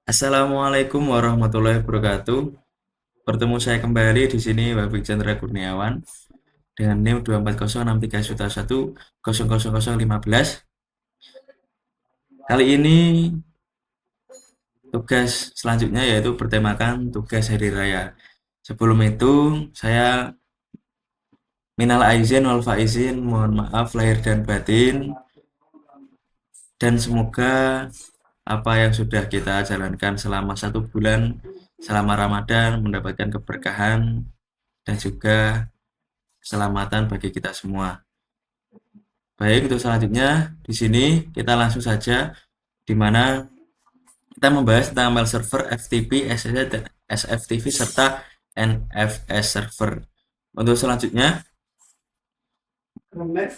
Assalamualaikum warahmatullahi wabarakatuh. Bertemu saya kembali di sini Wafik Chandra Kurniawan dengan NIM 2406311000015. Kali ini tugas selanjutnya yaitu bertemakan tugas hari raya. Sebelum itu saya minal aizin wal faizin, mohon maaf lahir dan batin, dan semoga apa yang sudah kita jalankan selama 1 bulan selama Ramadan mendapatkan keberkahan dan juga keselamatan bagi kita semua. Baik, untuk selanjutnya di sini kita langsung saja di mana kita membahas tentang mail server, FTP, SSH, dan SFTP serta NFS server. Untuk selanjutnya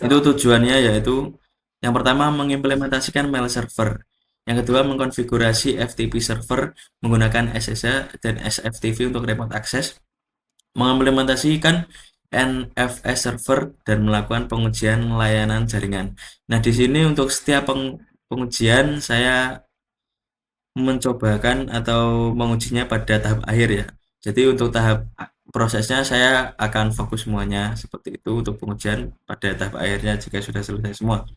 itu tujuannya yaitu yang pertama mengimplementasikan mail server, yang kedua mengkonfigurasi FTP server menggunakan SSH dan SFTP untuk remote access, mengimplementasikan NFS server dan melakukan pengujian layanan jaringan. Nah, di sini untuk setiap pengujian saya mencobakan atau mengujinya pada tahap akhir ya. Jadi untuk tahap prosesnya saya akan fokus semuanya seperti itu untuk pengujian pada tahap akhirnya jika sudah selesai semua.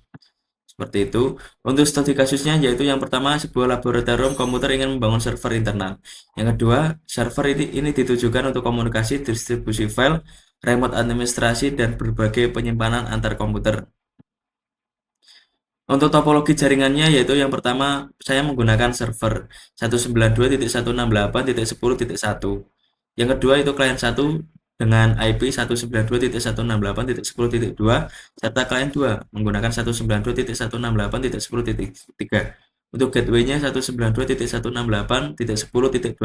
Seperti itu. Untuk studi kasusnya yaitu yang pertama sebuah laboratorium komputer ingin membangun server internal. Yang kedua, server ini ditujukan untuk komunikasi, distribusi file, remote administrasi, dan berbagai penyimpanan antar komputer. Untuk topologi jaringannya yaitu yang pertama saya menggunakan server 192.168.10.1. Yang kedua itu klien 1 dengan IP 192.168.10.2 serta klien 2 menggunakan 192.168.10.3. Untuk gateway-nya 192.168.10.24.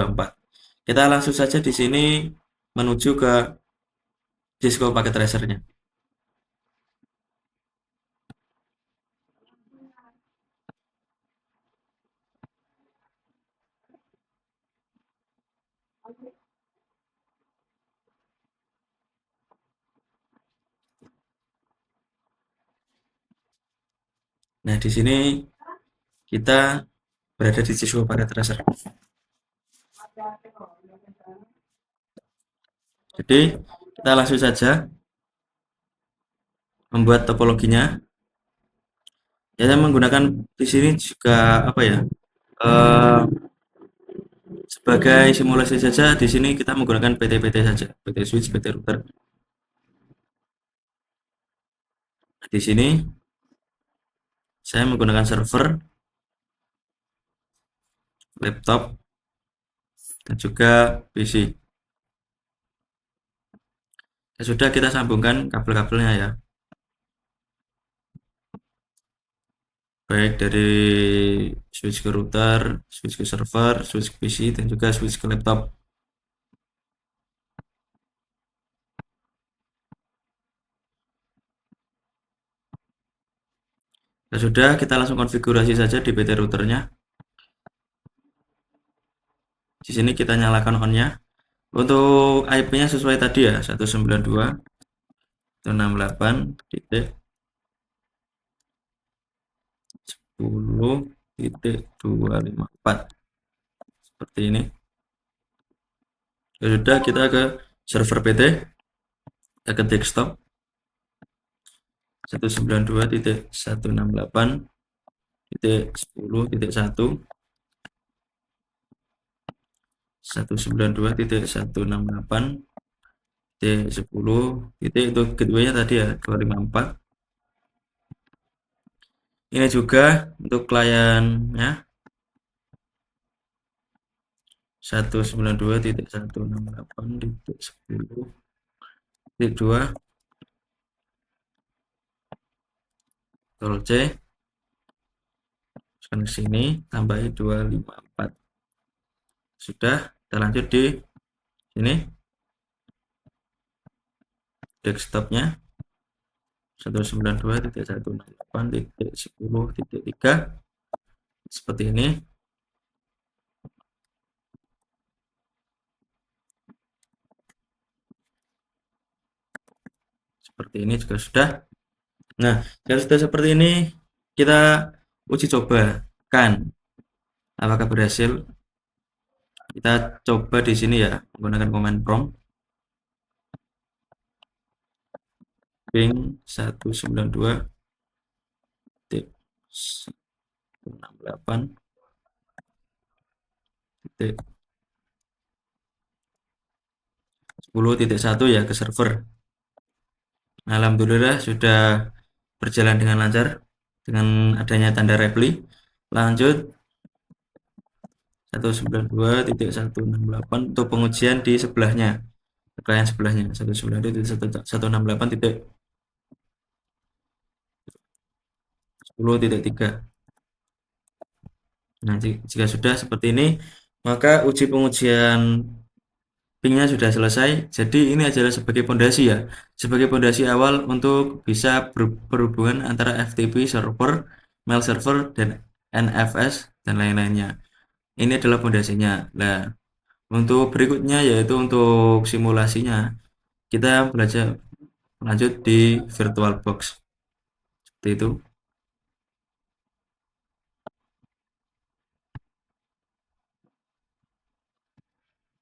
Kita langsung saja di sini menuju ke Cisco Packet Tracer-nya. Nah, di sini kita berada di Cisco Packet Tracer. Jadi, kita langsung saja membuat topologinya. Ya, saya menggunakan di sini juga apa ya? eh, Sebagai simulasi saja di sini kita menggunakan PT-PT saja, PT switch, PT router. Di sini saya menggunakan server, laptop, dan juga PC. Ya sudah kita sambungkan kabel-kabelnya ya. Baik dari switch ke router, switch ke server, switch ke PC, dan juga switch ke laptop. Ya sudah, kita langsung konfigurasi saja di PT routernya. Di sini kita nyalakan on-nya. Untuk IP-nya sesuai tadi ya, 192.168.10.254. Seperti ini. Ya sudah, kita ke server PT, kita ke desktop 192.168.10.1, 192.168.10 itu gateway-nya tadi ya 254. Ini juga untuk kliennya 192.168.10.2 Ctrl C, ke sini tambahi 254. Sudah, kita lanjut di sini desktopnya 192.168.10.3 seperti ini. Seperti ini juga sudah. Nah, kalau sudah seperti ini kita uji cobakan apakah berhasil. Kita coba di sini ya menggunakan command prompt ping 192.168.10.1 ya ke server. Alhamdulillah sudah berjalan dengan lancar dengan adanya tanda reply. Lanjut 192.168 untuk pengujian di sebelahnya, klien sebelahnya 192.168.10.3. Nah, jika sudah seperti ini, maka uji pengujian pingnya sudah selesai. Jadi ini adalah sebagai pondasi ya, sebagai pondasi awal untuk bisa berhubungan antara FTP server, mail server, dan NFS dan lain-lainnya. Ini adalah pondasinya. Nah, untuk berikutnya yaitu untuk simulasinya, kita belajar lanjut di VirtualBox seperti itu.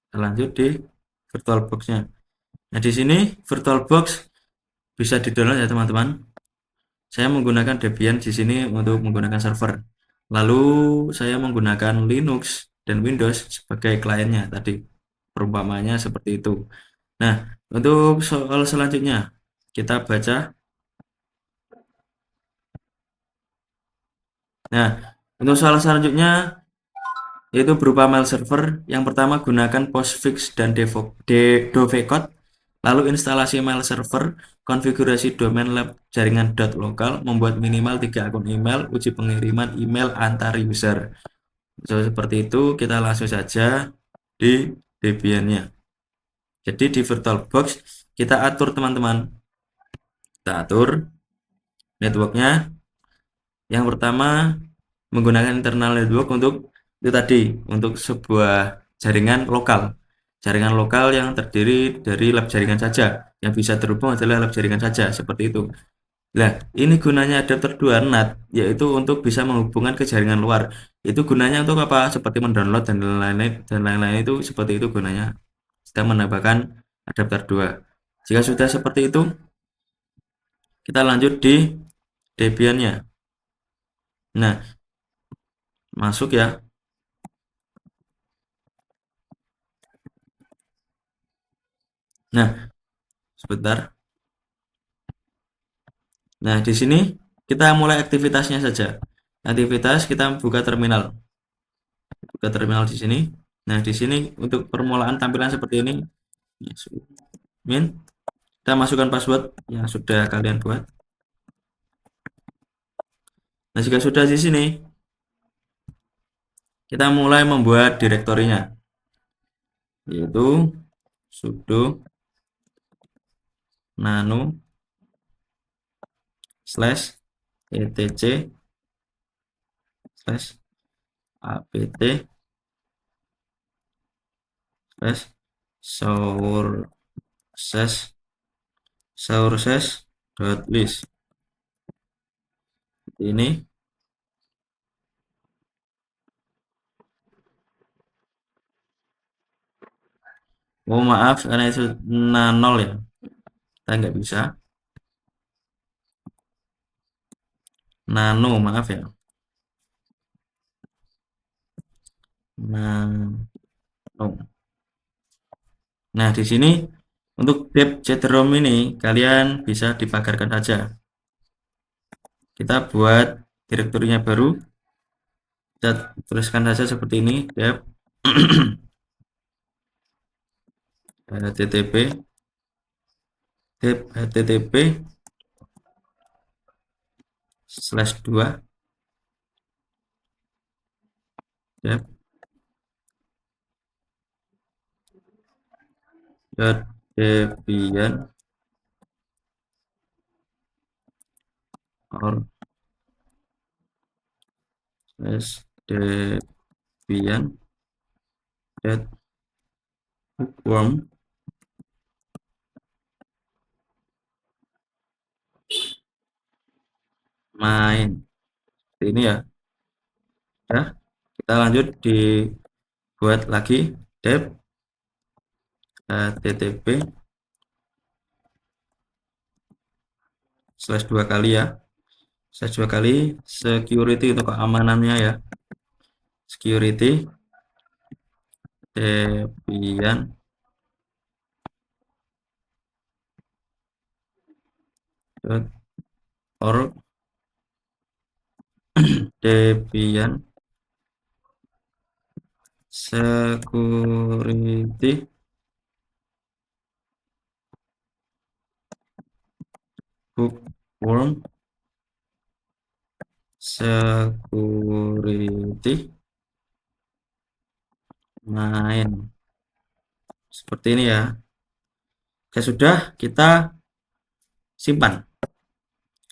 Kita lanjut di VirtualBox-nya. Nah, di sini VirtualBox bisa di-download ya teman-teman. Saya menggunakan Debian di sini untuk menggunakan server. Lalu saya menggunakan Linux dan Windows sebagai kliennya tadi. Perumpamanya seperti itu. Nah, untuk soal selanjutnya kita baca. Nah, untuk soal selanjutnya yaitu berupa mail server. Yang pertama gunakan postfix dan dovecot. Lalu instalasi mail server, konfigurasi domain lab jaringan .lokal, membuat minimal 3 akun email, uji pengiriman email antar user. So, seperti itu kita langsung saja di Debian-nya. Jadi di VirtualBox kita atur teman-teman. Kita atur networknya. Yang pertama menggunakan internal network untuk itu tadi untuk sebuah jaringan lokal. Jaringan lokal yang terdiri dari lab jaringan saja. Yang bisa terhubung adalah lab jaringan saja, seperti itu. Nah, ini gunanya adapter 2 NAT, yaitu untuk bisa menghubungkan ke jaringan luar. Itu gunanya untuk apa? Seperti mendownload dan lain-lain itu seperti itu gunanya. Kita menambahkan adapter 2. Jika sudah seperti itu, kita lanjut di Debian-nya. Nah, masuk ya. Nah, sebentar. Nah, di sini kita mulai aktivitasnya saja. Aktivitas kita buka terminal. Buka terminal di sini. Nah, di sini untuk permulaan tampilan seperti ini. Min, kita masukkan password yang sudah kalian buat. Nah, jika sudah di sini, kita mulai membuat direktorinya, yaitu sudo nano / etc / apt / sources.list. Ini maaf karena itu nol ya, kita nggak bisa nano, maaf ya. Nah, di sini untuk dep cd-rom ini kalian bisa dipagarkan saja. Kita buat direktorinya baru. Kita tuliskan saja seperti ini, dep http http/2 dep debian or debian bookworm main. Seperti ini ya. Ya, kita lanjut dibuat lagi. dep http slash dua kali ya, slash dua kali security untuk keamanannya ya, security debian org debian security bookworm security main, seperti ini ya. Oke, sudah, kita simpan.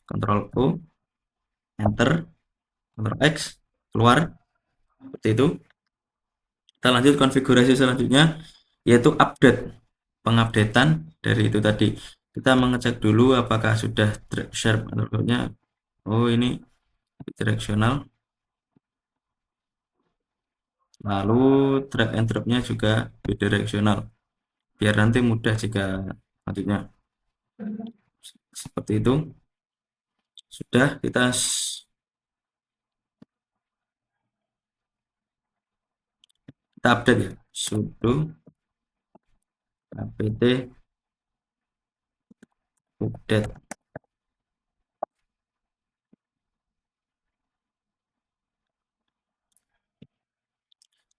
Ctrl O, enter, Ctrl X, keluar, seperti itu. Kita lanjut konfigurasi selanjutnya, yaitu update, pengupdatean dari itu tadi. Kita mengecek dulu apakah sudah drag sharp atau oh ini directional, lalu drag and dropnya juga bidirectional, biar nanti mudah jika nantinya. Seperti itu. Sudah, kita update ya, sudo apt update.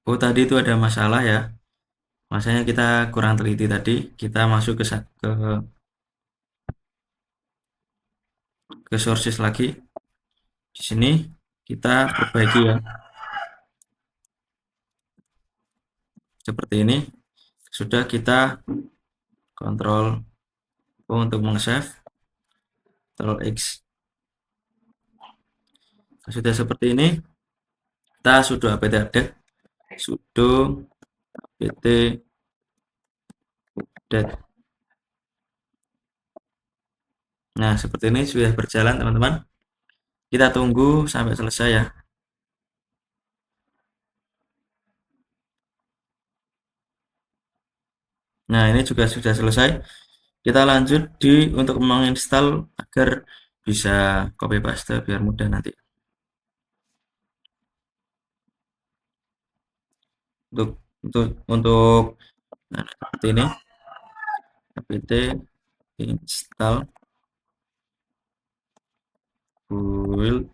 Oh, tadi itu ada masalah ya, masanya kita kurang teliti tadi. Kita masuk ke sources lagi. Di sini kita perbaiki ya, seperti ini. Sudah, kita kontrol O untuk meng-save, Ctrl X. Sudah seperti ini, kita sudo apt update, sudo apt update. Nah, seperti ini sudah berjalan teman-teman. Kita tunggu sampai selesai ya. Nah, ini juga sudah selesai. Kita lanjut untuk menginstal agar bisa copy paste biar mudah nanti. Untuk nah, seperti ini, apt install build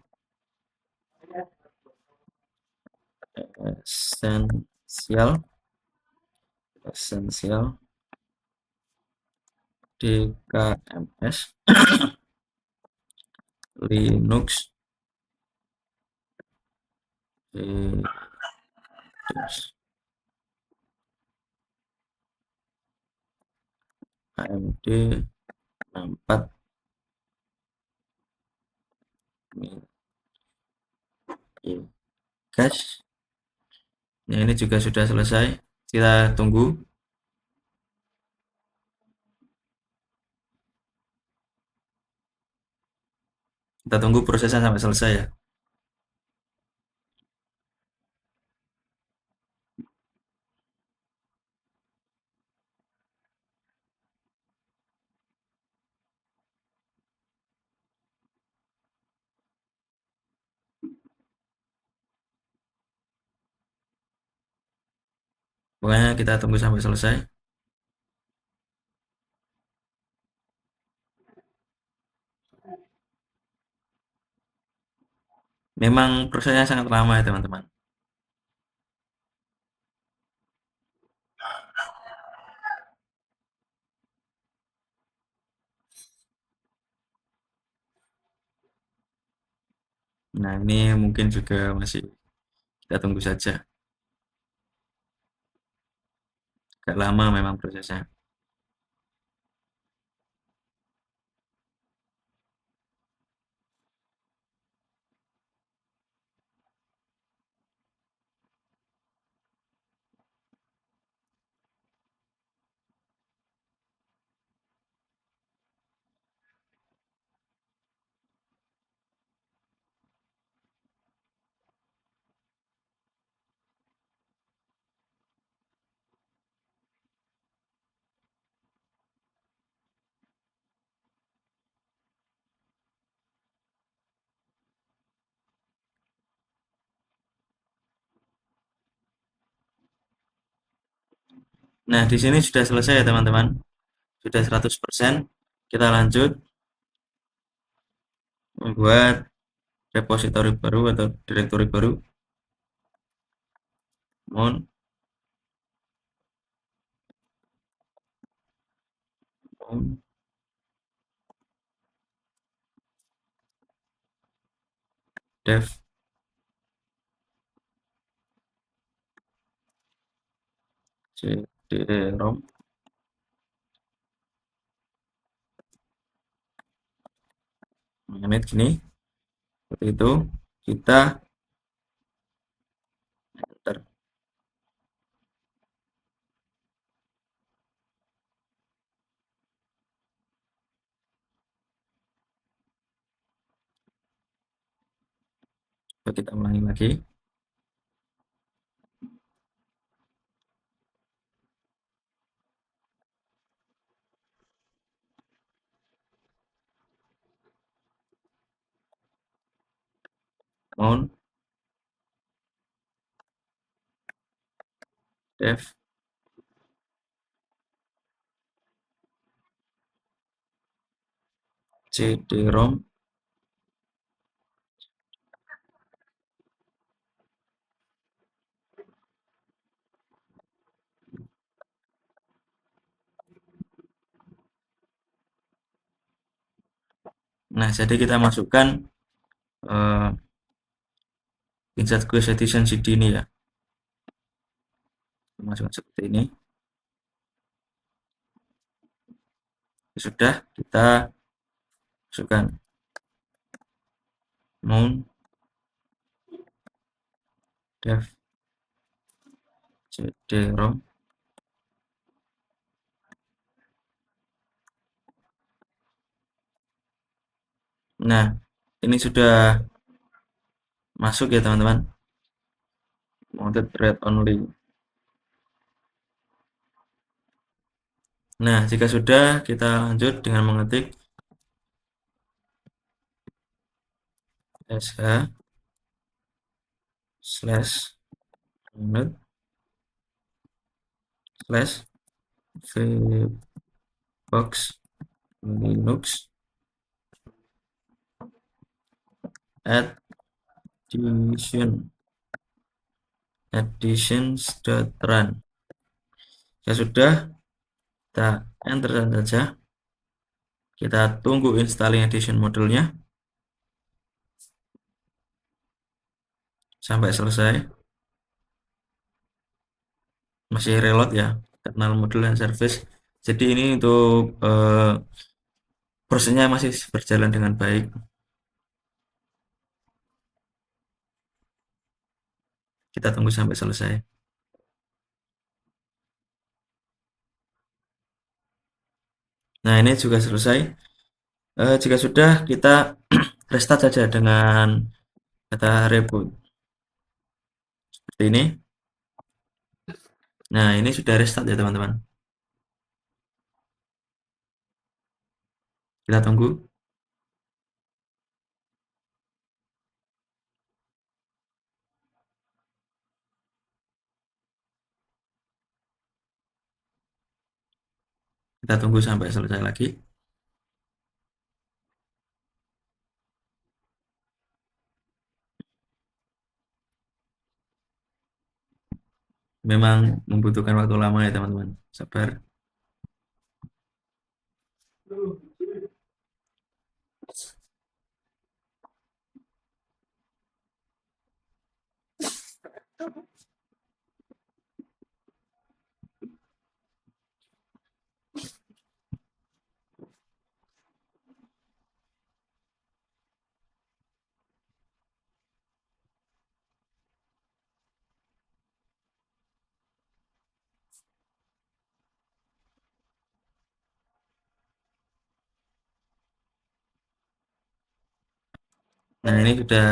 essential dkms linux AMD 64 guys. Nah, ini juga sudah selesai. Kita tunggu. Kita tunggu prosesnya sampai selesai ya. Pokoknya kita tunggu sampai selesai. Memang prosesnya sangat lama ya teman-teman. Nah, ini mungkin juga masih kita tunggu saja. Agak lama memang prosesnya. Nah, di sini sudah selesai ya teman-teman. Sudah 100%. Kita lanjut membuat repositori baru atau direktori baru. Mount dev cd-rom menit gini. Seperti itu. Kita enter. Coba kita ulangi lagi. Mount dev cd-rom. Nah, jadi kita masukkan eh, insert quest edition CD ini ya. Masukkan seperti ini. Sudah, kita masukkan mount dev cd-rom. Nah, ini sudah masuk ya teman-teman. Mounted read only. Nah, jika sudah, kita lanjut dengan mengetik sh slash unit slash vbox linux additions.run. Ya sudah, kita enter saja. Kita tunggu installing edition modulnya sampai selesai. Masih reload ya, kernel module dan service. Jadi ini untuk prosesnya masih berjalan dengan baik. Kita tunggu sampai selesai. Nah, ini juga selesai. Jika sudah, kita restart saja dengan kata reboot. Seperti ini. Nah, ini sudah restart ya teman-teman. Kita tunggu. Kita tunggu sampai selesai lagi. Memang membutuhkan waktu lama ya teman-teman. Sabar. Nah, ini sudah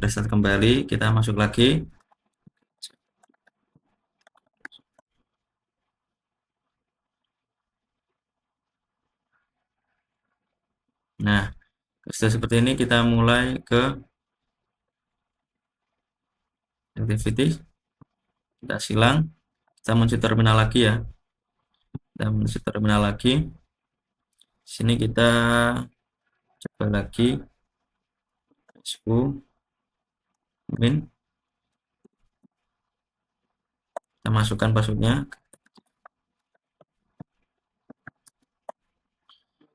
restart kembali. Kita masuk lagi. Nah, sudah seperti ini kita mulai ke activity. Kita silang. Kita menuju terminal lagi ya. Kita menuju terminal lagi. Sini kita coba lagi suhu min, kita masukkan passwordnya.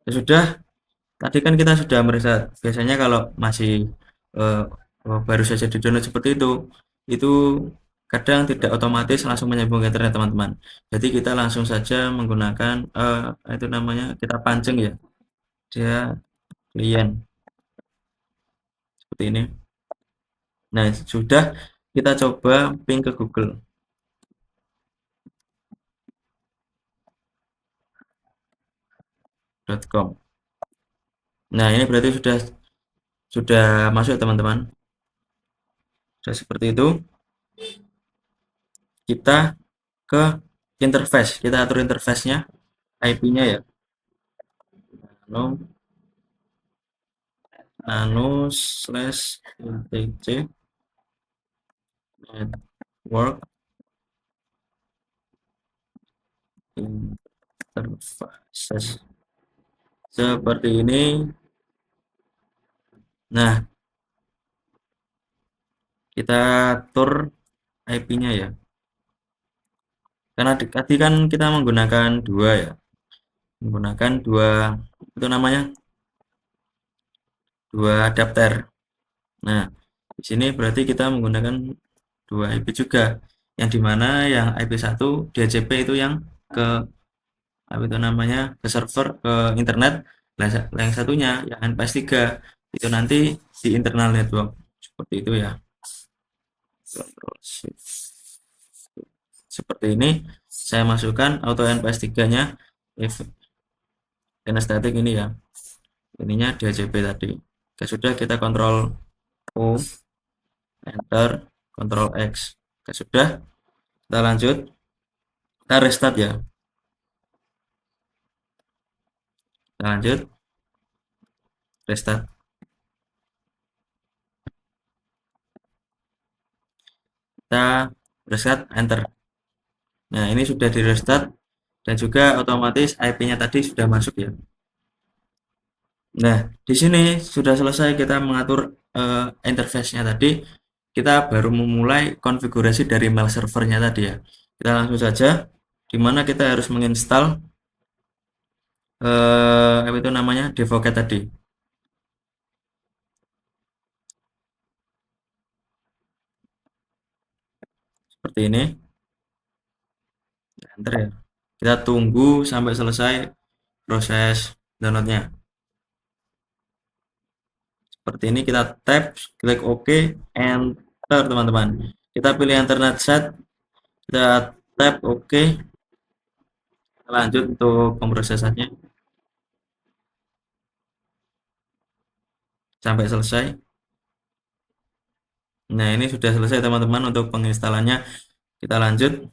Ya sudah, tadi kan kita sudah mereset. Biasanya kalau masih eh, baru saja di download seperti itu kadang tidak otomatis langsung menyambung ke internet teman-teman. Jadi kita langsung saja menggunakan itu namanya kita pancing ya, dia klien seperti ini. Nah sudah, kita coba ping ke google.com. Nah ini berarti sudah masuk teman-teman. Sudah seperti itu, kita ke interface, kita atur interface-nya, IP-nya ya, nano nano slash intc network interfaces seperti ini. Nah kita atur IP-nya ya, karena tadi kan kita menggunakan dua ya, menggunakan dua itu namanya dua adapter. Nah di sini berarti kita menggunakan dua IP juga, yang dimana yang IP1 DHCP itu yang ke apa itu namanya ke server ke internet. Yang satunya yang NPS3 itu nanti di internal network seperti itu ya. Control Shift. Seperti ini saya masukkan auto NPS3 nya, if static ini ya, ininya DHCP tadi. Oke, sudah, kita kontrol O, enter, kontrol X. Oke, sudah, kita lanjut, kita restart ya, kita lanjut restart, kita restart, enter. Nah ini sudah di restart dan juga otomatis IP-nya tadi sudah masuk ya. Nah di sini sudah selesai kita mengatur interface-nya tadi. Kita baru memulai konfigurasi dari mail servernya tadi ya. Kita langsung saja, dimana kita harus menginstal apa itu namanya Devocat tadi seperti ini. Enter ya, kita tunggu sampai selesai proses downloadnya. Seperti ini, kita tap, klik OK, enter teman-teman. Kita pilih internet set, kita tap OK, lanjut untuk pemrosesannya sampai selesai. Nah ini sudah selesai teman-teman untuk penginstalannya. Kita lanjut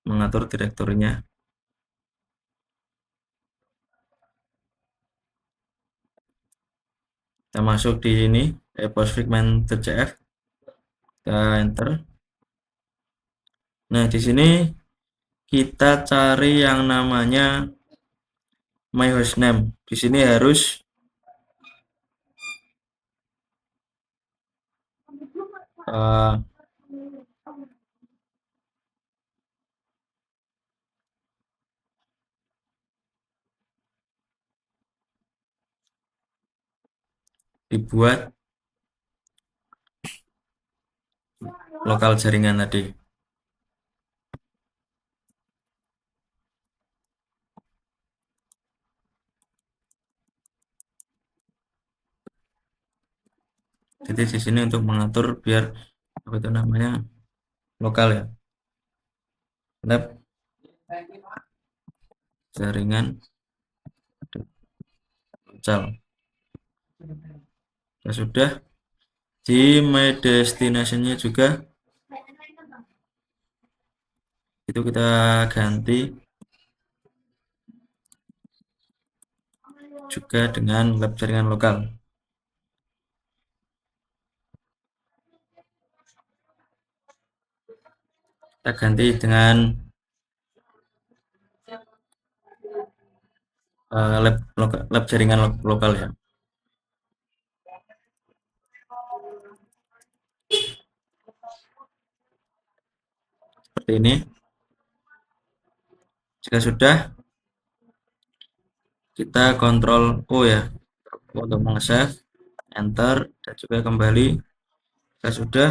mengatur direktorinya. Kita masuk di ini postfragment.cf, kita enter. Nah di sini kita cari yang namanya my hostname. Di sini harus uh, dibuat lokal jaringan tadi. Jadi di sini untuk mengatur biar apa itu namanya lokal ya. Lab jaringan lokal. Ya sudah, di my destination-nya juga itu kita ganti juga dengan lab jaringan lokal. Kita ganti dengan lab jaringan lokal ya. Seperti ini. Jika sudah, kita kontrol O ya untuk meng-save, enter, dan juga kembali. Jika sudah,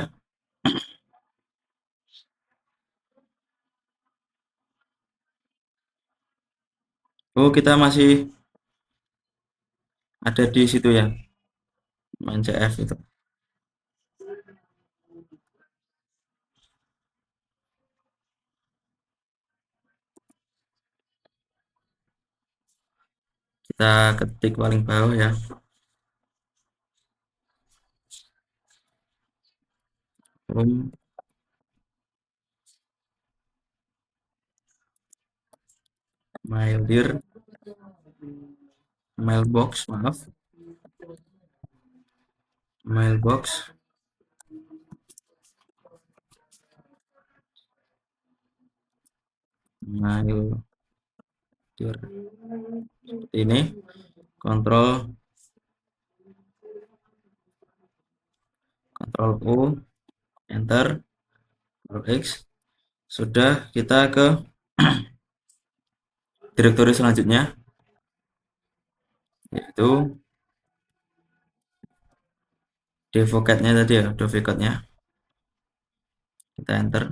oh kita masih ada di situ ya, main CF itu. Kita ketik paling bawah ya, home, maildir, mailbox, maaf, mailbox, maildir, seperti ini. Kontrol U, enter, Ctrl X. Sudah, kita ke direktori selanjutnya, yaitu devocate-nya tadi ya, devocate-nya. Kita enter.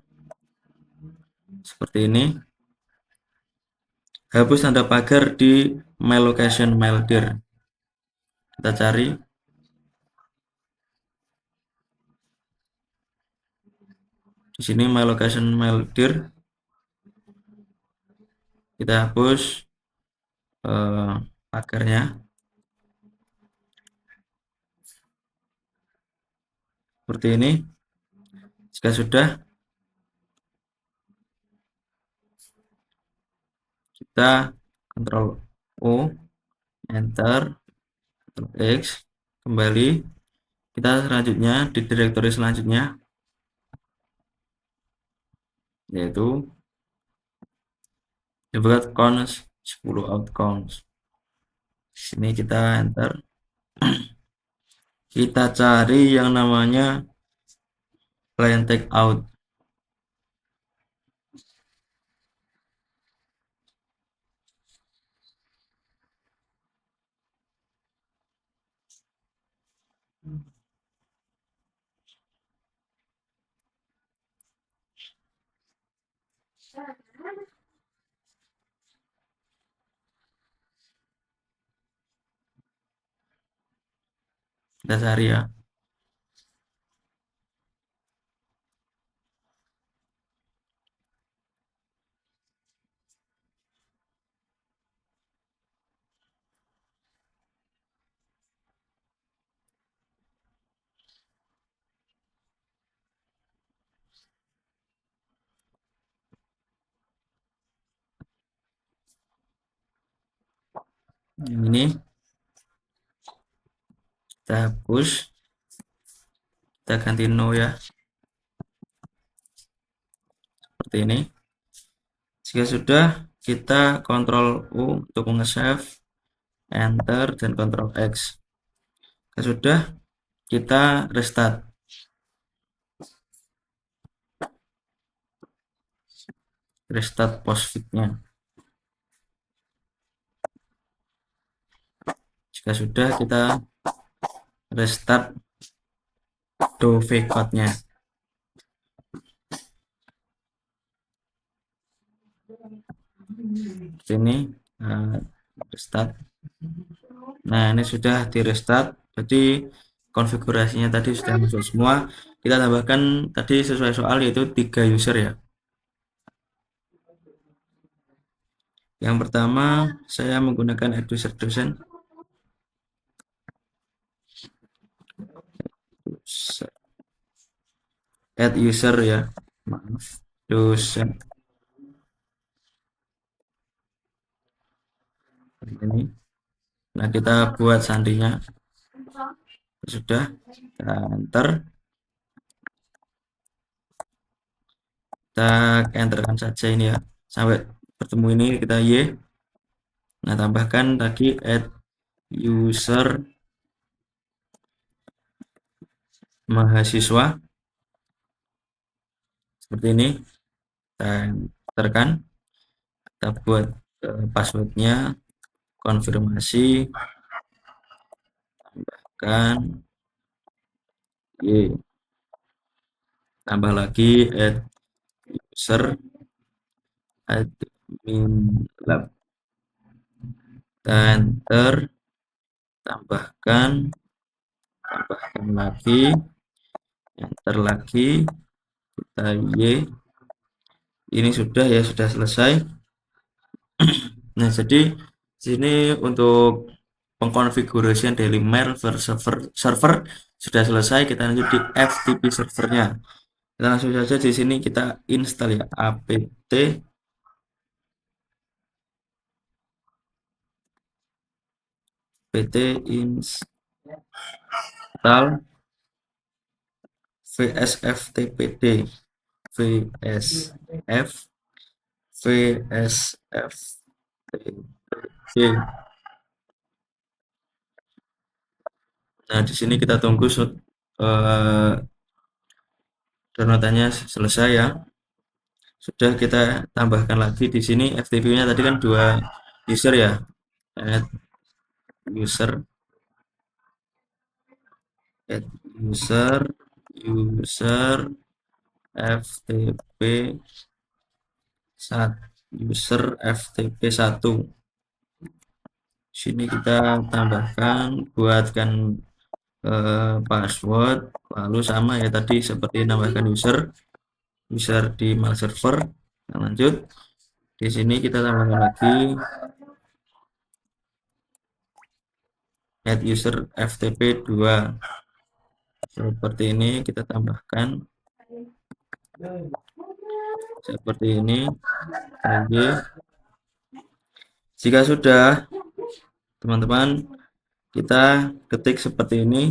Seperti ini. Hapus tanda pagar di mail location maildir. Kita cari. Di sini my location maildir. Kita hapus pagarnya. Seperti ini. Jika sudah, kita Ctrl O, enter, Ctrl X, kembali. Kita selanjutnya di direktori selanjutnya, yaitu debug cons 10 out cons. Sini kita enter. Kita cari yang namanya client take out. Kita cari ya. Yang ini kita hapus, kita ganti no ya, seperti ini. Jika sudah, kita Ctrl U untuk nge-save, enter, dan Ctrl X. Jika sudah, kita restart postfix-nya. Jika sudah, kita restart Dove code-nya. Sini restart. Nah, ini sudah di restart. Jadi konfigurasinya tadi sudah masuk semua. Kita tambahkan tadi sesuai soal, yaitu 3 user ya. Yang pertama, saya menggunakan add user dosen. Add user ya, maaf, dosen. Ini. Nah, kita buat sandinya. Sudah, kita enter. Kita enterkan saja ini ya, sampai bertemu ini, kita Y. Nah, tambahkan lagi add user mahasiswa seperti ini. Kita enterkan, kita buat passwordnya, konfirmasi, tambahkan Y, tambah lagi add user admin lab, dan tambahkan lagi, enter lagi, kita Y. Ini sudah ya, sudah selesai. Nah, jadi sini untuk pengkonfigurasian dari mail server sudah selesai. Kita lanjut di FTP servernya. Kita langsung saja di sini kita install ya, apt install vsftpd vsf vsftpd. Nah, di sini kita tunggu downloadannya selesai ya. Sudah, kita tambahkan lagi di sini FTP-nya tadi kan 2 user ya. Add user add user user FTP 1 user FTP 1. Sini kita tambahkan, buatkan password, lalu sama ya tadi seperti tambahkan user di mail server. Nah, lanjut di sini kita tambahkan lagi add user FTP 2 seperti ini, kita tambahkan seperti ini lagi. Jika sudah, teman-teman, kita ketik seperti ini.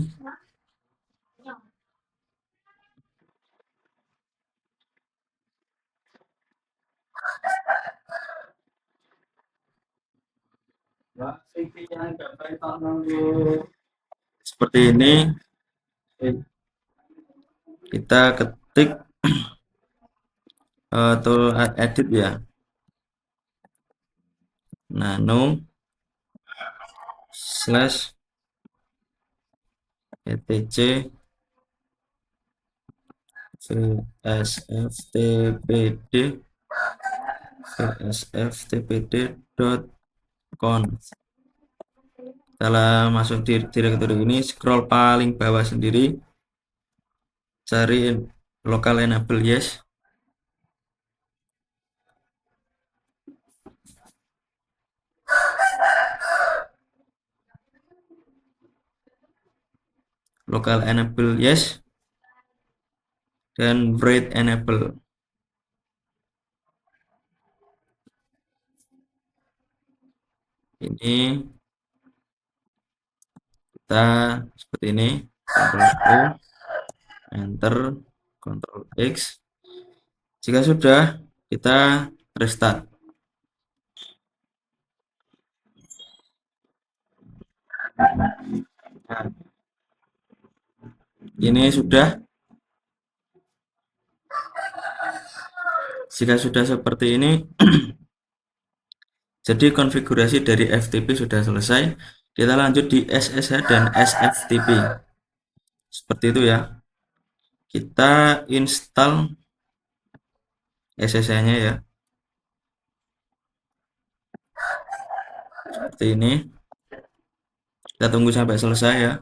Seperti ini kita ketik tool edit ya, nano slash etc vsftpd.conf. Setelah masuk di direktori ini, scroll paling bawah sendiri, cari local enable yes. Local enable yes, dan write enable. Ini kita seperti ini, Ctrl O, enter, Ctrl X. Jika sudah, kita restart. Nah, ini sudah. Jika sudah seperti ini, jadi konfigurasi dari FTP sudah selesai. Kita lanjut di SSH dan SFTP. Seperti itu ya. Kita install SSH-nya ya. Seperti ini. Kita tunggu sampai selesai ya.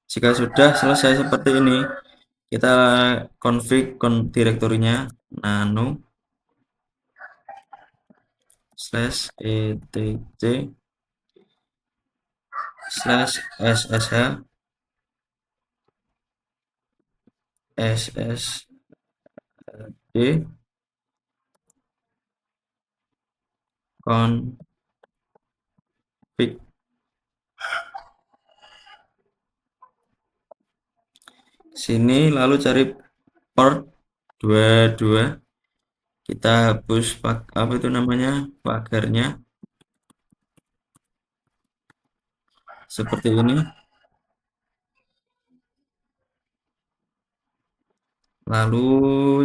Jika sudah selesai seperti ini, kita config direktorinya nano slash etc slash ssh ssd config. Sini lalu cari port 22, kita hapus apa itu namanya, pagarnya seperti ini. Lalu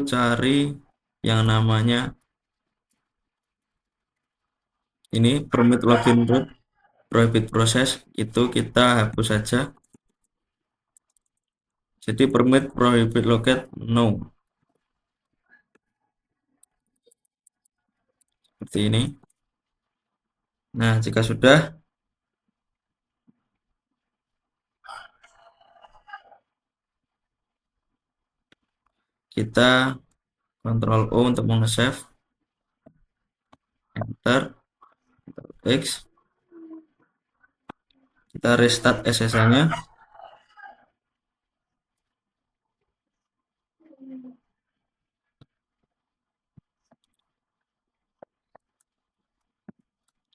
cari yang namanya ini permit login root, prohibit proses, itu kita hapus saja. Jadi permit prohibit locate no, seperti ini. Nah, jika sudah, kita Ctrl O untuk meng-save, enter, X, kita restart SSH-nya.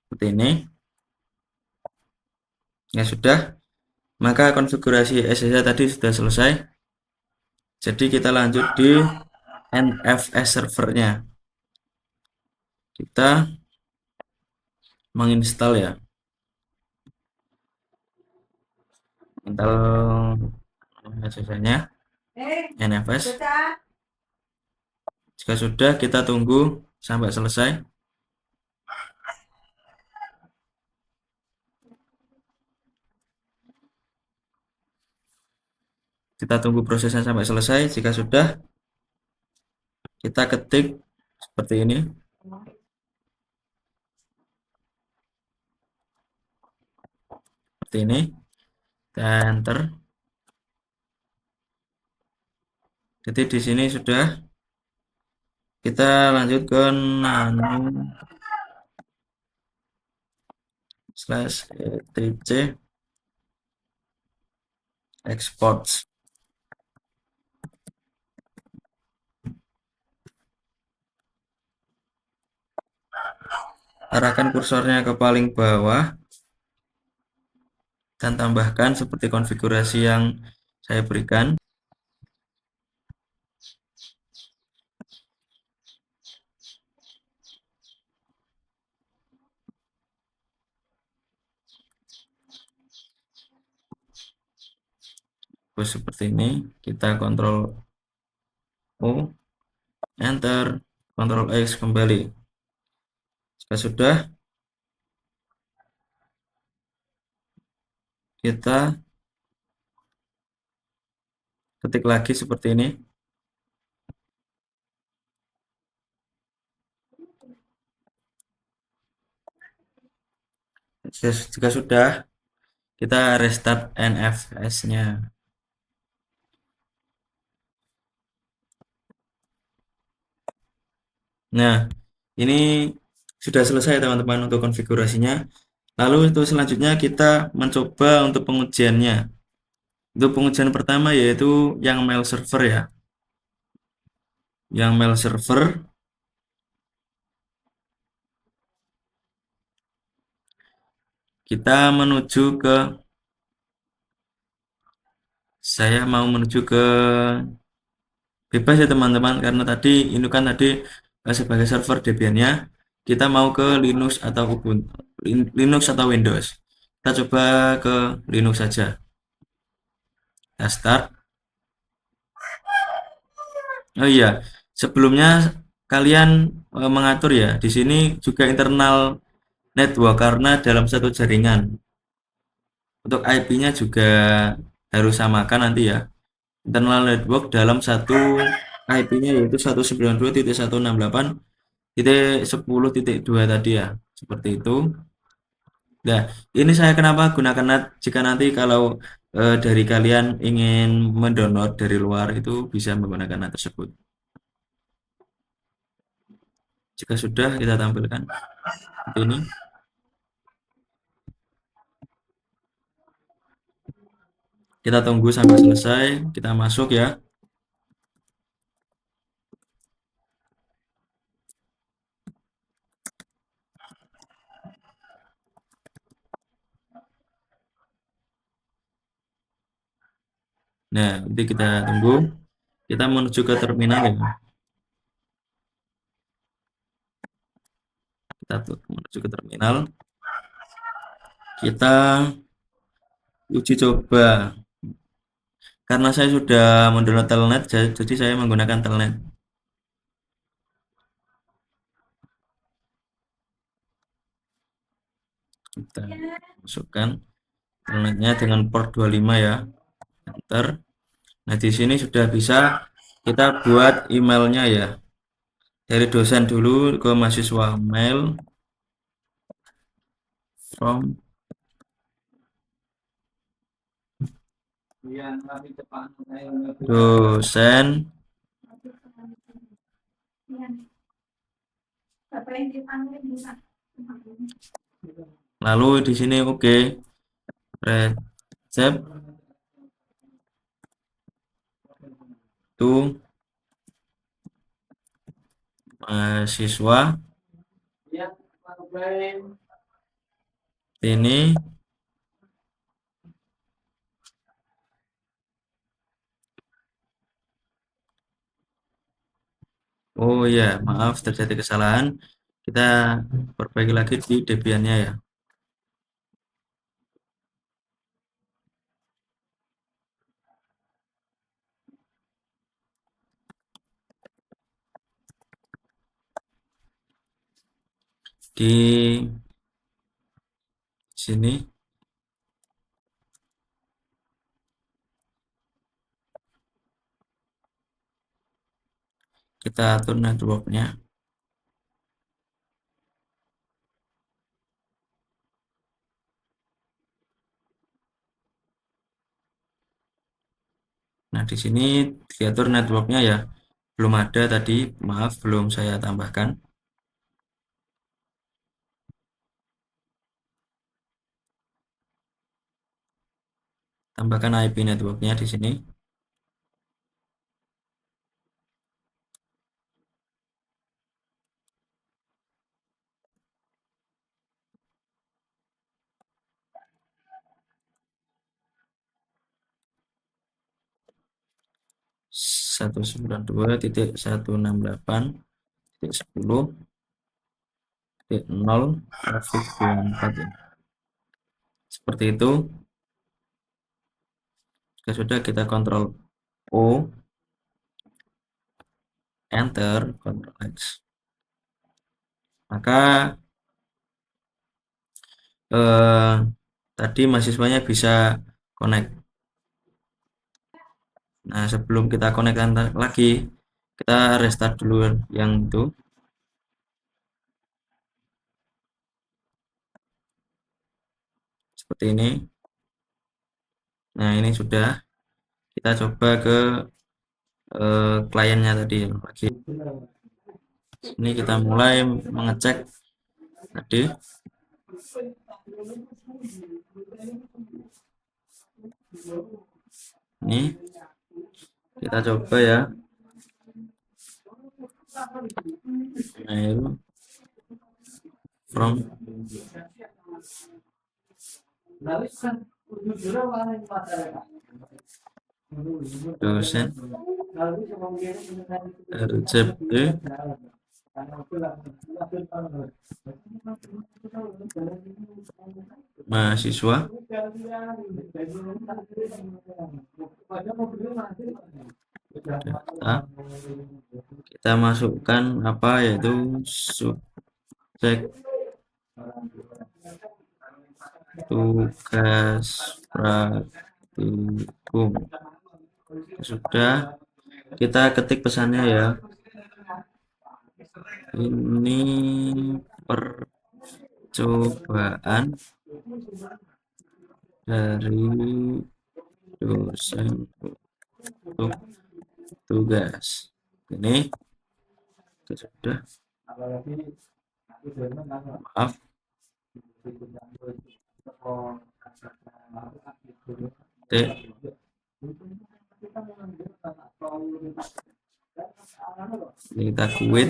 Seperti ini. Ya sudah, maka konfigurasi SSH tadi sudah selesai. Jadi kita lanjut di NFS servernya. Kita menginstal ya, install SSH-nya NFS. Jika sudah, kita tunggu sampai selesai. Kita tunggu prosesnya sampai selesai. Jika sudah, kita ketik seperti ini. Seperti ini. Dan enter. Jadi di sini sudah. Kita lanjut ke nano /etc exports. Arahkan kursornya ke paling bawah dan tambahkan seperti konfigurasi yang saya berikan. Terus seperti ini, kita Ctrl O, enter, Ctrl X kembali. Jika sudah, kita ketik lagi seperti ini. Jika sudah, kita restart NFS-nya. Nah, ini sudah selesai teman-teman untuk konfigurasinya. Lalu itu selanjutnya kita mencoba untuk pengujiannya. Untuk pengujian pertama yaitu yang mail server ya. Yang mail server kita menuju ke, saya mau menuju ke bebas ya teman-teman, karena tadi ini kan tadi sebagai server Debian-nya kita mau ke Linux atau Ubuntu, Linux atau Windows. Kita coba ke Linux saja. Kita start. Oh iya, sebelumnya kalian mengatur ya. Di sini juga internal network karena dalam satu jaringan. Untuk IP-nya juga harus samakan nanti ya. Internal network dalam satu IP-nya yaitu 192.168.10.2 tadi ya. Seperti itu. Nah, ini saya kenapa gunakan NAT jika nanti kalau dari kalian ingin mendownload dari luar itu bisa menggunakan NAT tersebut. Jika sudah kita tampilkan seperti ini. Kita tunggu sampai selesai, kita masuk ya. Nah, nanti kita tunggu. Kita menuju ke terminal ya. Kita tuh menuju ke terminal, kita uji coba. Karena saya sudah mendownload Telnet, jadi saya menggunakan Telnet. Kita masukkan Telnetnya dengan port 25 ya. Enter. Nah, di sini sudah bisa kita buat emailnya ya. Dari dosen dulu ke mahasiswa, mail from dosen. Lalu di sini oke, recep to mahasiswa ini. Oh ya, maaf terjadi kesalahan. Kita perbaiki lagi di Debian-nya ya. Di sini kita atur network-nya. Nah, di sini diatur network-nya ya. Belum ada tadi, maaf belum saya tambahkan. Tambahkan IP network-nya di sini. Satu 192.168.10.0 traffic 24 ya. Seperti itu. Jika sudah kita kontrol O, enter, kontrol X. Maka tadi mahasiswanya bisa connect. Nah, sebelum kita connect lagi, kita restart dulu yang itu. Seperti ini. Nah, ini sudah. Kita coba ke kliennya tadi lagi. Ini kita mulai mengecek tadi. Ini kita coba ya. Mail from dosen RCP mahasiswa. Kita masukkan apa, yaitu subjek tugas praktikum. Sudah, kita ketik pesannya ya. Ini percobaan dari dosen untuk tugas. Ini sudah. Maaf. Oke. Ini kita quit.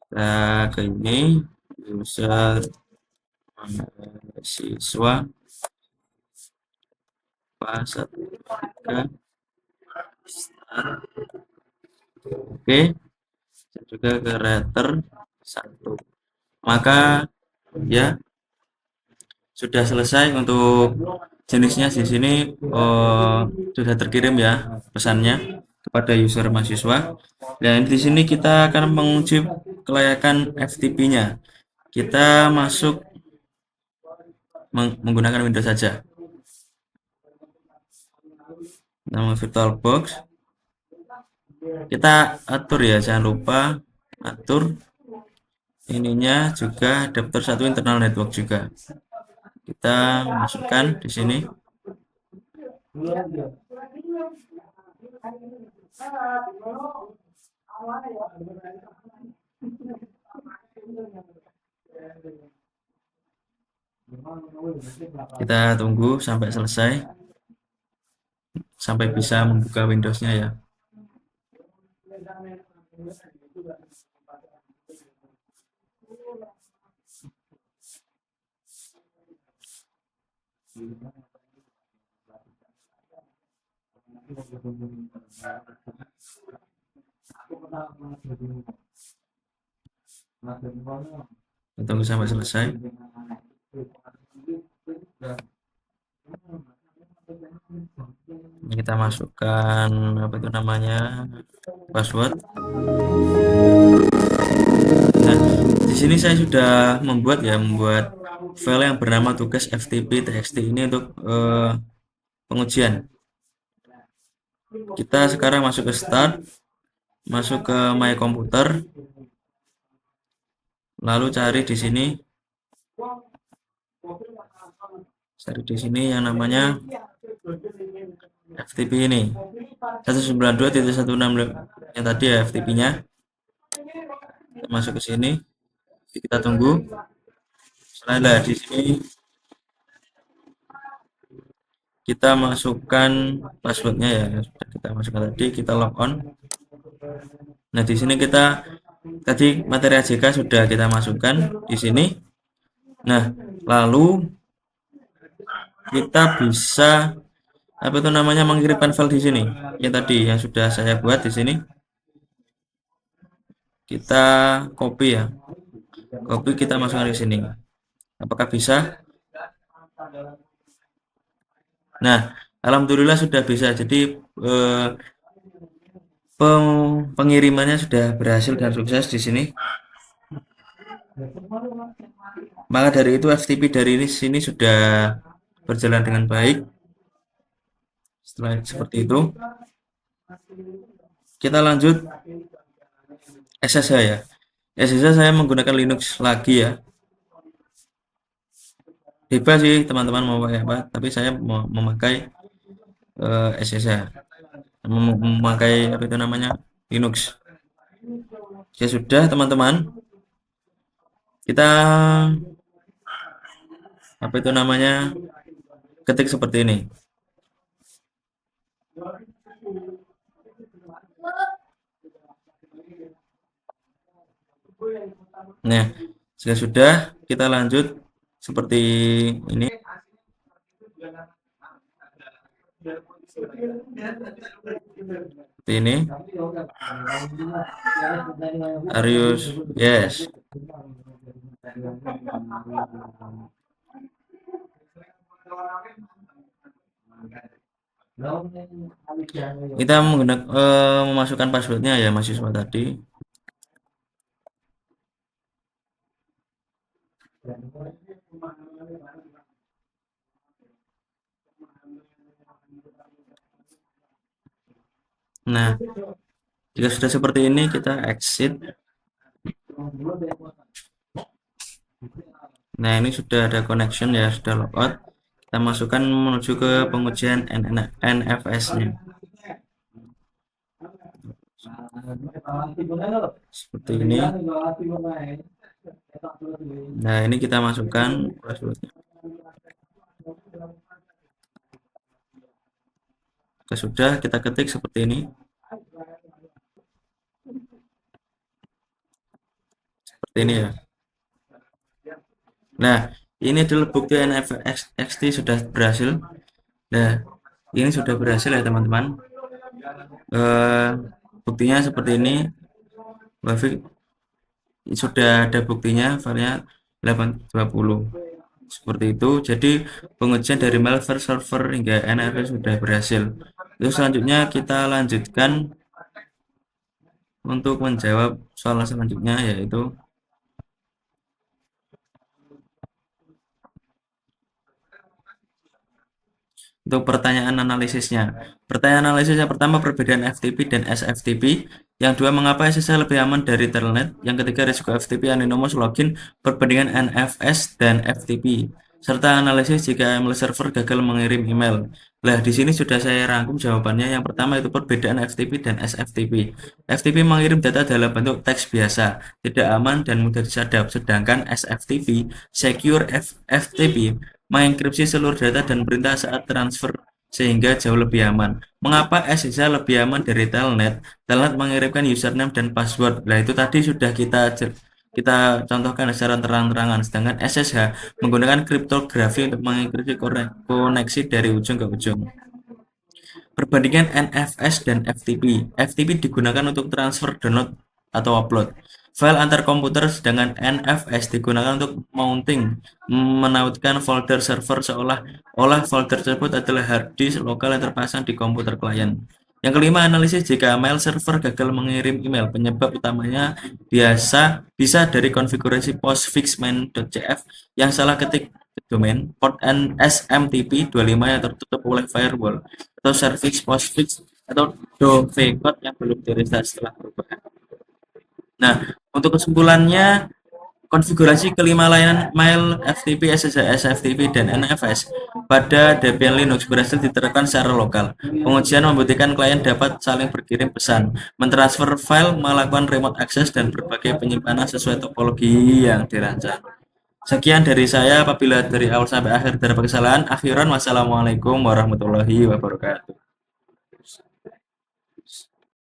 Kita ke ini user mahasiswa pas 1 3 start. Oke, dan juga ke router 1. Maka ya sudah selesai untuk jenisnya di sini, sudah terkirim ya pesannya kepada user mahasiswa. Dan di sini kita akan menguji kelayakan FTP-nya. Kita masuk menggunakan Windows saja. Nama VirtualBox kita atur ya, jangan lupa atur ininya juga adapter 1 internal network juga. Kita masukkan di sini. Kita tunggu sampai selesai, sampai bisa membuka Windows-nya ya. Kita tunggu sampai selesai. Ini kita masukkan apa itu namanya, password. Nah, di sini saya sudah membuat file yang bernama tugas ftp.txt ini untuk pengujian. Kita sekarang masuk ke start, masuk ke my computer, lalu cari di sini, yang namanya FTP ini 192.168 yang tadi ya FTP-nya. Kita masuk ke sini, kita tunggu. Setelah di sini kita masukkan passwordnya ya, sudah kita masukkan tadi, kita log on. Nah, di sini kita tadi materi AJK sudah kita masukkan di sini. Nah, lalu kita bisa apa itu namanya mengirimkan file di sini. Yang tadi yang sudah saya buat di sini. Kita copy ya. Copy, kita masukkan di sini. Apakah bisa? Nah, alhamdulillah sudah bisa. Jadi pengirimannya sudah berhasil dan sukses di sini. Maka dari itu FTP dari sini sudah berjalan dengan baik. Setelah seperti itu, kita lanjut SSH ya. SSH saya menggunakan Linux lagi ya. Bebas sih teman-teman mau pakai apa, tapi saya mau memakai SSH, memakai apa itu namanya Linux. Ya sudah teman-teman, kita apa itu namanya ketik seperti ini. Nah, jika sudah, kita lanjut seperti ini. Seperti ini. Arius, yes. Kita menggunakan memasukkan passwordnya ya mahasiswa tadi. Nah, jika sudah seperti ini, kita exit. Nah, ini sudah ada connection ya, sudah logout. Kita masukkan menuju ke pengujian NFS-nya. Seperti ini. Nah, ini kita masukkan passwordnya. Sudah, kita ketik seperti ini. Seperti ini ya. Nah, ini adalah bukti NFS sudah berhasil. Nah, ini sudah berhasil ya teman-teman. Buktinya seperti ini, Wafik sudah ada buktinya filenya 820. Seperti itu. Jadi pengujian dari malware server hingga NFS sudah berhasil. Terus selanjutnya kita lanjutkan untuk menjawab soal selanjutnya, yaitu untuk pertanyaan analisisnya. Pertanyaan analisis yang pertama, perbedaan FTP dan SFTP. Yang dua, mengapa SSH lebih aman dari Telnet. Yang ketiga, risiko FTP anonymous login, perbandingan NFS dan FTP. Serta analisis jika email server gagal mengirim email. Nah, di sini sudah saya rangkum jawabannya. Yang pertama itu perbedaan FTP dan SFTP. FTP mengirim data dalam bentuk teks biasa, tidak aman dan mudah disadap. Sedangkan SFTP, Secure FTP, mengenkripsi seluruh data dan perintah saat transfer sehingga jauh lebih aman. Mengapa SSH lebih aman dari Telnet? Telnet mengirimkan username dan password. Nah, itu tadi sudah kita contohkan secara terang-terangan. Sedangkan SSH menggunakan kriptografi untuk mengenkripsi koneksi dari ujung ke ujung. Perbandingan NFS dan FTP. FTP digunakan untuk transfer, download, atau upload file antar komputer, sedangkan NFS digunakan untuk mounting, menautkan folder server seolah-olah folder tersebut adalah hard disk lokal yang terpasang di komputer klien. Yang kelima, analisis jika mail server gagal mengirim email. Penyebab utamanya bisa dari konfigurasi postfix main.cf yang salah ketik domain, port SMTP 25 yang tertutup oleh firewall, atau service postfix atau dovecot yang belum direset setelah perubahan. Nah, untuk kesimpulannya, konfigurasi kelima layanan mail FTP, SSH, SFTP, dan NFS pada Debian Linux berhasil diterapkan secara lokal. Pengujian membuktikan klien dapat saling berkirim pesan, mentransfer file, melakukan remote access, dan berbagai penyimpanan sesuai topologi yang dirancang. Sekian dari saya. Apabila dari awal sampai akhir terdapat kesalahan, akhiran wassalamualaikum warahmatullahi wabarakatuh.